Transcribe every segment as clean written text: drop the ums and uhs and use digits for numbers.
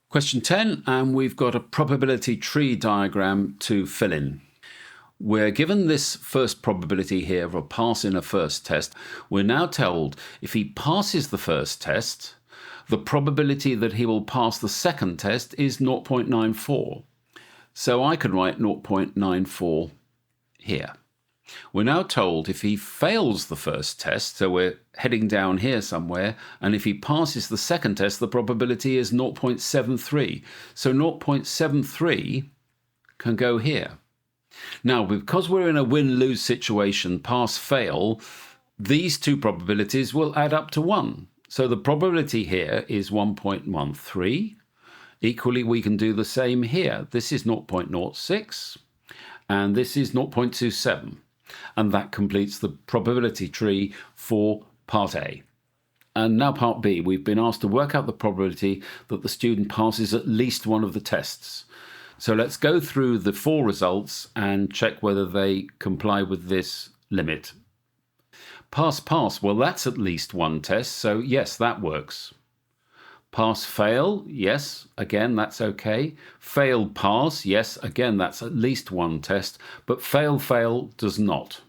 Question 10, and we've got a probability tree diagram to fill in. We're given this first probability here of a pass in a first test. We're now told if he passes the first test, the probability that he will pass the second test is 0.94. So I can write 0.94 here. We're now told if he fails the first test, so we're heading down here somewhere, and if he passes the second test, the probability is 0.73. So 0.73 can go here. Now, because we're in a win-lose situation, pass-fail, these two probabilities will add up to 1. So the probability here is 1.13. Equally, we can do the same here. This is 0.06, and this is 0.27. And that completes the probability tree for part A. And now part B, we've been asked to work out the probability that the student passes at least one of the tests. So let's go through the 4 results and check whether they comply with this limit. Pass, well, that's at least one test, so yes, that works. Pass, fail, yes, again, that's okay. Fail, pass, yes, again, that's at least one test, but fail does not.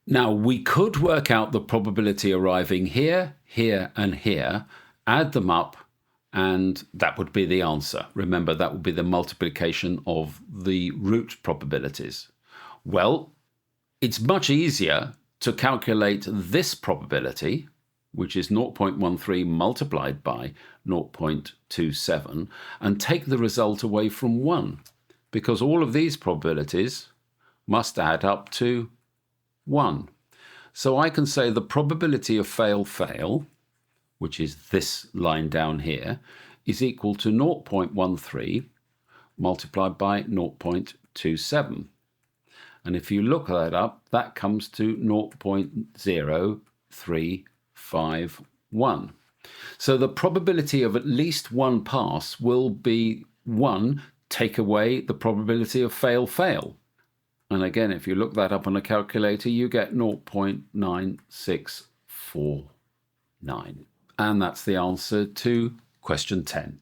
Now, we could work out the probability arriving here, here, and here, add them up, and that would be the answer. Remember, that would be the multiplication of the root probabilities. Well, it's much easier to calculate this probability, which is 0.13 multiplied by 0.27, and take the result away from 1, because all of these probabilities must add up to 1. So I can say the probability of fail, which is this line down here, is equal to 0.13 multiplied by 0.27. And if you look that up, that comes to 0.0351. So the probability of at least one pass will be 1 take away the probability of fail. And again, if you look that up on a calculator, you get 0.9649. And that's the answer to question 10.